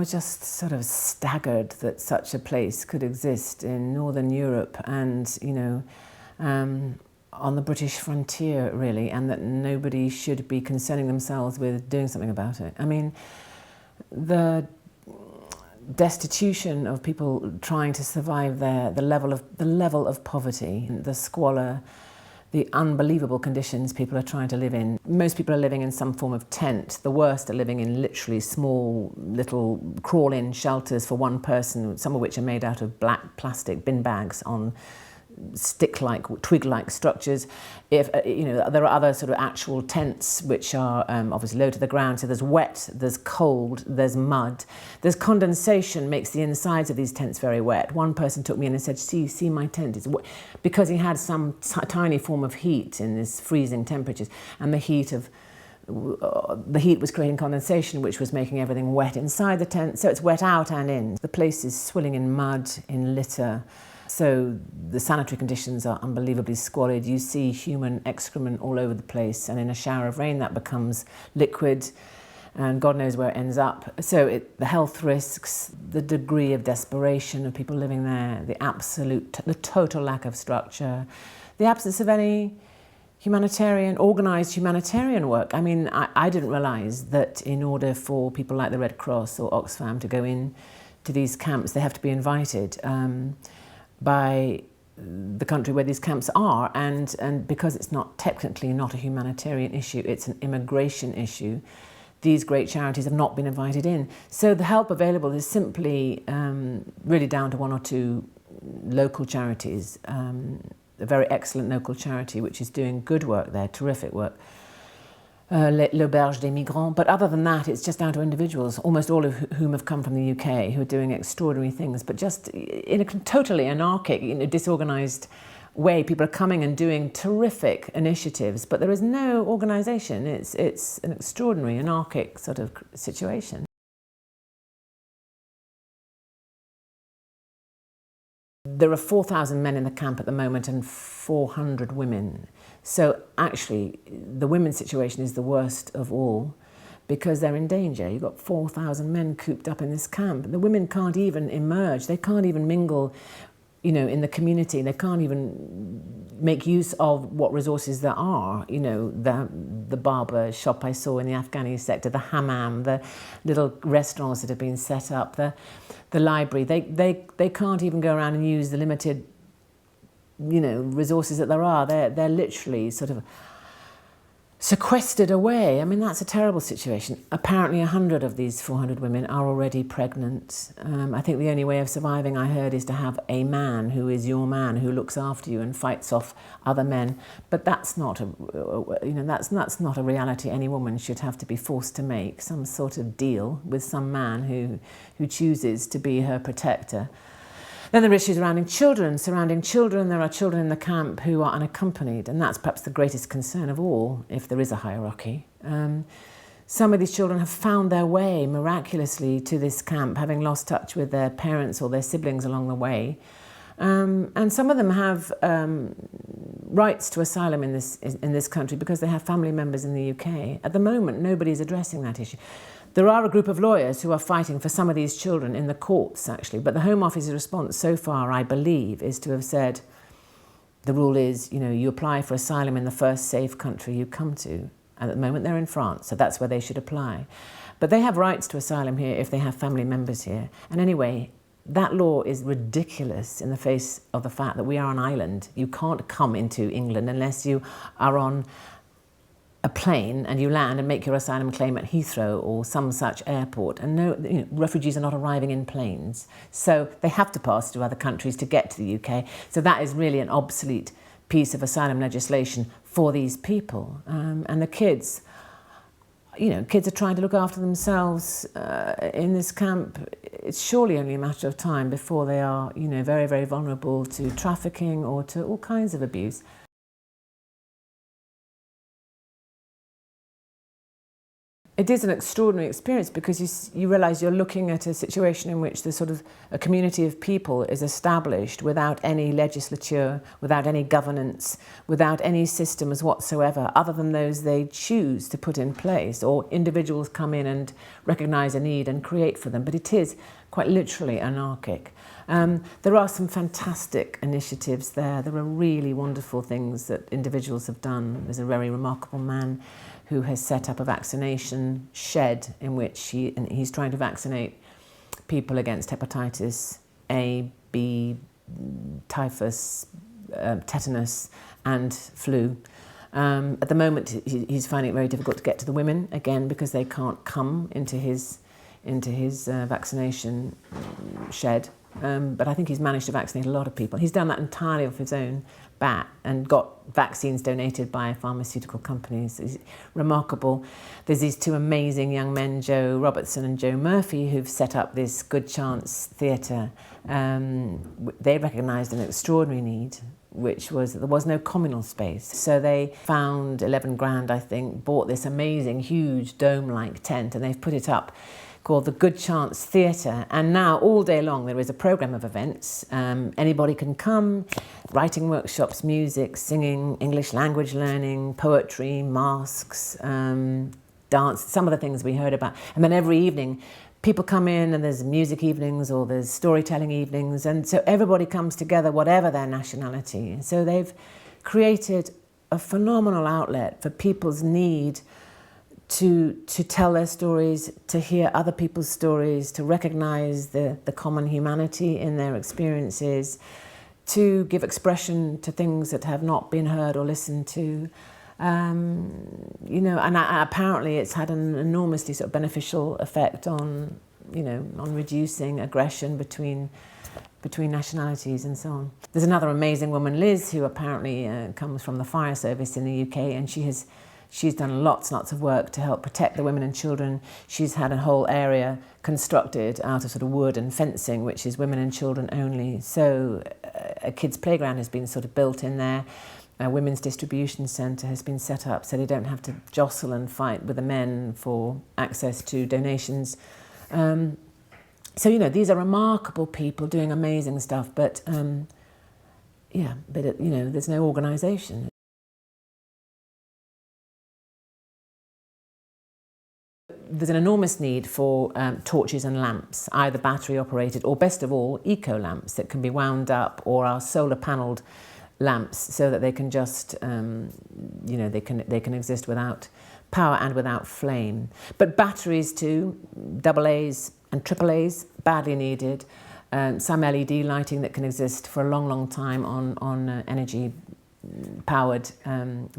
was just sort of staggered that such a place could exist in Northern Europe and, you know, on the British frontier, really, and that nobody should be concerning themselves with doing something about it. I mean, the destitution of people trying to survive there, the level of poverty, the squalor, the unbelievable conditions people are trying to live in. Most people are living in some form of tent. The worst are living in literally small little crawl-in shelters for one person, some of which are made out of black plastic bin bags on stick-like, twig-like structures. If you know, there are other sort of actual tents which are obviously low to the ground. So there's wet, there's cold, there's mud, there's condensation makes the insides of these tents very wet. One person took me in and said, "See my tent is wet," because he had some tiny form of heat in this freezing temperatures, and the heat was creating condensation, which was making everything wet inside the tent. So it's wet out and in. The place is swilling in mud, in litter. So the sanitary conditions are unbelievably squalid. You see human excrement all over the place, and in a shower of rain that becomes liquid, and God knows where it ends up. So the health risks, the degree of desperation of people living there, the total lack of structure, the absence of any organised humanitarian work. I mean, I didn't realise that in order for people like the Red Cross or Oxfam to go in to these camps, they have to be invited by the country where these camps are, and because it's technically not a humanitarian issue, it's an immigration issue, these great charities have not been invited in. So the help available is simply really down to one or two local charities, a very excellent local charity which is doing good work there, terrific work, L'Auberge des Migrants. But other than that, it's just down to individuals, almost all of whom have come from the UK, who are doing extraordinary things, but just in a totally anarchic, disorganised way. People are coming and doing terrific initiatives, but there is no organisation. It's an extraordinary anarchic sort of situation. There are 4,000 men in the camp at the moment and 400 women. So actually, the women's situation is the worst of all because they're in danger. You've got 4,000 men cooped up in this camp. The women can't even emerge. They can't even mingle, in the community. They can't even make use of what resources there are. The barber shop I saw in the Afghani sector, the hammam, the little restaurants that have been set up, the library. They can't even go around and use the limited resources that there are. They're literally sort of sequestered away. I mean, that's a terrible situation. Apparently 100 of these 400 women are already pregnant. I think the only way of surviving, I heard, is to have a man who is your man, who looks after you and fights off other men. But that's not that's not a reality any woman should have to be forced to make. Some sort of deal with some man who chooses to be her protector. Then there are issues surrounding children. There are children in the camp who are unaccompanied, and that's perhaps the greatest concern of all, if there is a hierarchy. Some of these children have found their way miraculously to this camp, having lost touch with their parents or their siblings along the way. And some of them have rights to asylum in this country because they have family members in the UK. At the moment, nobody's addressing that issue. There are a group of lawyers who are fighting for some of these children in the courts, actually, but the Home Office's response so far, I believe, is to have said the rule is, you apply for asylum in the first safe country you come to. And at the moment, they're in France, so that's where they should apply. But they have rights to asylum here if they have family members here. And anyway, that law is ridiculous in the face of the fact that we are an island. You can't come into England unless you are on a plane and you land and make your asylum claim at Heathrow or some such airport. And no, refugees are not arriving in planes. So they have to pass through other countries to get to the UK. So that is really an obsolete piece of asylum legislation for these people. And the kids, kids are trying to look after themselves in this camp. It's surely only a matter of time before they are, very, very vulnerable to trafficking or to all kinds of abuse. It is an extraordinary experience because you realise you're looking at a situation in which there's sort of a community of people is established without any legislature, without any governance, without any systems whatsoever other than those they choose to put in place, or individuals come in and recognise a need and create for them. But it is quite literally anarchic. There are some fantastic initiatives there. There are really wonderful things that individuals have done. There's a very remarkable man who has set up a vaccination shed in which he's trying to vaccinate people against hepatitis A, B, typhus, tetanus and flu. At the moment he's finding it very difficult to get to the women, again because they can't come into his vaccination shed. But I think he's managed to vaccinate a lot of people. He's done that entirely off his own bat and got vaccines donated by pharmaceutical companies. It's remarkable. There's these two amazing young men, Joe Robertson and Joe Murphy, who've set up this Good Chance Theatre. They recognised an extraordinary need, which was that there was no communal space. So they found 11 grand, I think, bought this amazing, huge dome-like tent, and they've put it up called the Good Chance Theatre, and now all day long there is a programme of events. Anybody can come, writing workshops, music, singing, English language learning, poetry, masks, dance, some of the things we heard about. And then every evening people come in and there's music evenings or there's storytelling evenings, and so everybody comes together, whatever their nationality. So they've created a phenomenal outlet for people's need to tell their stories, to hear other people's stories, to recognise the common humanity in their experiences, to give expression to things that have not been heard or listened to. And apparently it's had an enormously sort of beneficial effect on reducing aggression between nationalities and so on. There's another amazing woman, Liz, who apparently comes from the fire service in the UK, and she's done lots and lots of work to help protect the women and children. She's had a whole area constructed out of sort of wood and fencing, which is women and children only. So a kids' playground has been sort of built in there. A women's distribution centre has been set up so they don't have to jostle and fight with the men for access to donations. So, these are remarkable people doing amazing stuff, but there's no organisation. There's an enormous need for torches and lamps, either battery operated or, best of all, eco lamps that can be wound up, or are solar panelled lamps, so that they can just they can exist without power and without flame. But batteries too, AA's and AAA's, badly needed. Some LED lighting that can exist for a long, long time on energy powered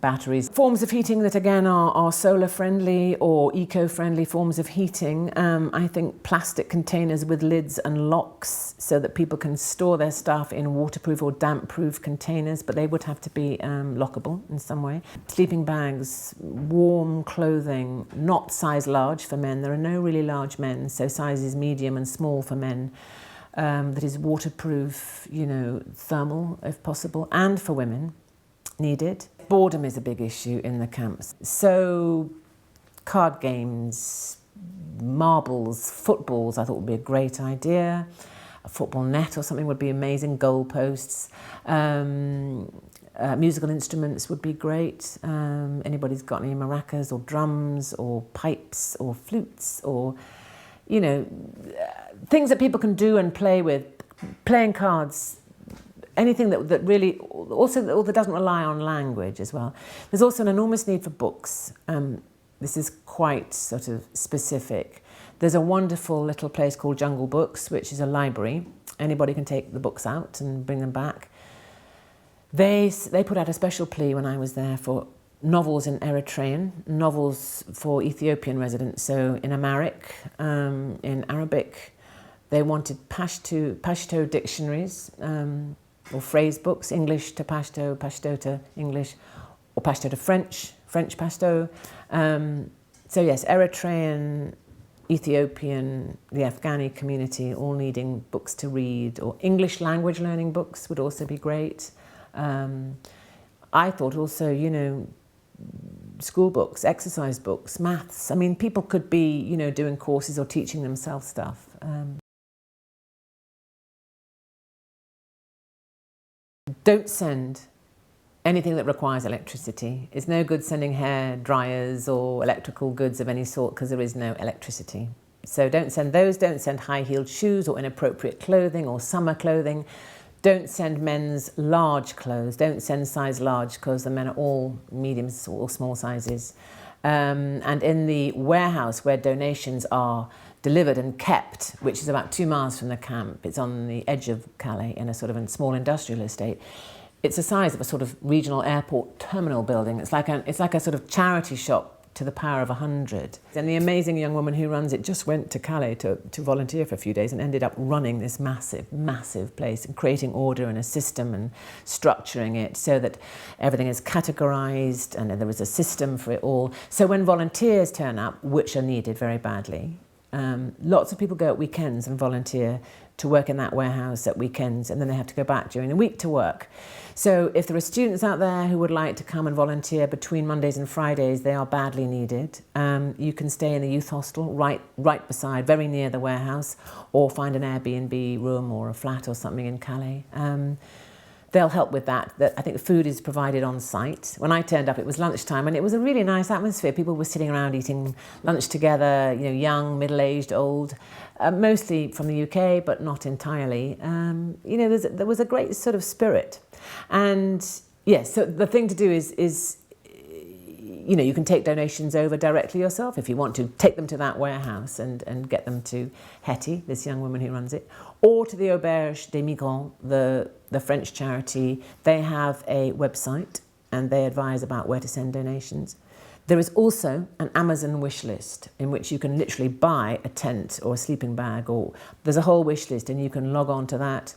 batteries. Forms of heating that again are solar friendly or eco-friendly forms of heating. I think plastic containers with lids and locks so that people can store their stuff in waterproof or damp-proof containers, but they would have to be lockable in some way. Sleeping bags, warm clothing, not size large for men. There are no really large men, so sizes medium and small for men. That is waterproof, thermal if possible, and for women. Needed. Boredom is a big issue in the camps. So card games, marbles, footballs I thought would be a great idea. A football net or something would be amazing, goalposts. Musical instruments would be great. Anybody's got any maracas or drums or pipes or flutes or, things that people can do and play with, playing cards, anything that really, also that doesn't rely on language as well. There's also an enormous need for books. This is quite sort of specific. There's a wonderful little place called Jungle Books, which is a library. Anybody can take the books out and bring them back. They put out a special plea when I was there for novels in Eritrean, novels for Ethiopian residents, so in Amharic, in Arabic. They wanted Pashto dictionaries, or phrase books, English to Pashto, Pashto to English, or Pashto to French, French Pashto. So yes, Eritrean, Ethiopian, the Afghani community, all needing books to read, or English language learning books would also be great. I thought also, school books, exercise books, maths. I mean, people could be, you know, doing courses or teaching themselves stuff. Don't send anything that requires electricity. It's no good sending hair dryers or electrical goods of any sort because there is no electricity. So don't send those, don't send high-heeled shoes or inappropriate clothing or summer clothing. Don't send men's large clothes. Don't send size large because the men are all mediums or small sizes. And in the warehouse where donations are delivered and kept, which is about 2 miles from the camp, it's on the edge of Calais in a sort of a small industrial estate. It's the size of a sort of regional airport terminal building. It's like a sort of charity shop to the power of 100. And the amazing young woman who runs it just went to Calais to volunteer for a few days and ended up running this massive, massive place and creating order and a system and structuring it so that everything is categorised and there is a system for it all. So when volunteers turn up, which are needed very badly, lots of people go at weekends and volunteer to work in that warehouse at weekends, and then they have to go back during the week to work. So if there are students out there who would like to come and volunteer between Mondays and Fridays, they are badly needed. You can stay in the youth hostel right beside, very near the warehouse, or find an Airbnb room or a flat or something in Calais. They'll help with that. I think the food is provided on site. When I turned up, it was lunchtime, and it was a really nice atmosphere. People were sitting around eating lunch together, you know, young, middle-aged, old, mostly from the UK, but not entirely. You know, there was a great sort of spirit. And yes, so the thing to do is you know, you can take donations over directly yourself if you want to. Take them to that warehouse and get them to Hetty, this young woman who runs it, or to the Auberge des Migrants, the French charity. They have a website and they advise about where to send donations. There is also an Amazon wish list in which you can literally buy a tent or a sleeping bag, or there's a whole wish list and you can log on to that,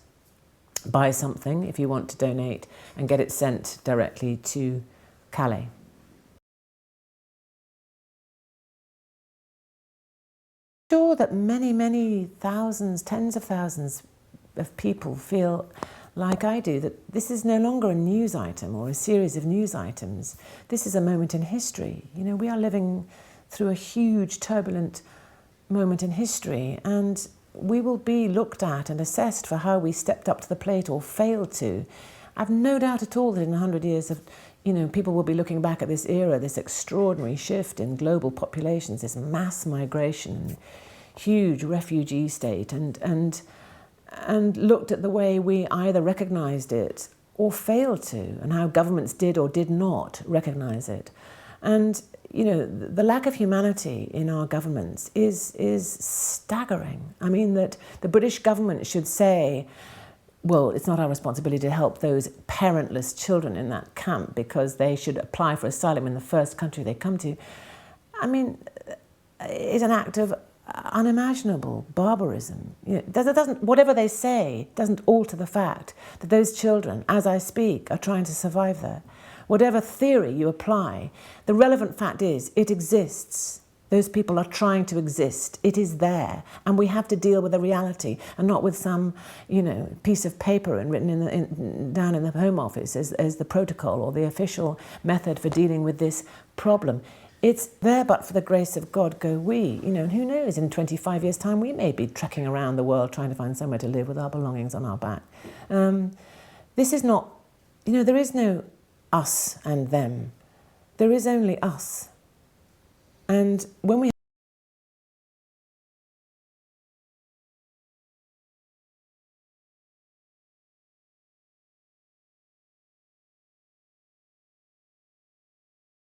buy something if you want to donate and get it sent directly to Calais. Sure that many thousands, tens of thousands of people feel like I do, that this is no longer a news item or a series of news items. This is a moment in history. You know, we are living through a huge, turbulent moment in history, and we will be looked at and assessed for how we stepped up to the plate or failed to. I've no doubt at all that in 100 years of, you know, people will be looking back at this era, this extraordinary shift in global populations, this mass migration, huge refugee state, and looked at the way we either recognised it or failed to, and how governments did or did not recognise it. And, you know, the lack of humanity in our governments is staggering. I mean, that the British government should say, well, it's not our responsibility to help those parentless children in that camp because they should apply for asylum in the first country they come to. I mean, it's an act of unimaginable barbarism. You know, whatever they say doesn't alter the fact that those children, as I speak, are trying to survive there. Whatever theory you apply, the relevant fact is it exists. Those people are trying to exist. It is there, and we have to deal with the reality, and not with some, you know, piece of paper and written down in the Home Office as the protocol or the official method for dealing with this problem. It's there, but for the grace of God go we. You know, and who knows? In 25 years' time, we may be trekking around the world trying to find somewhere to live with our belongings on our back. This is not, you know, there is no us and them. There is only us. And when we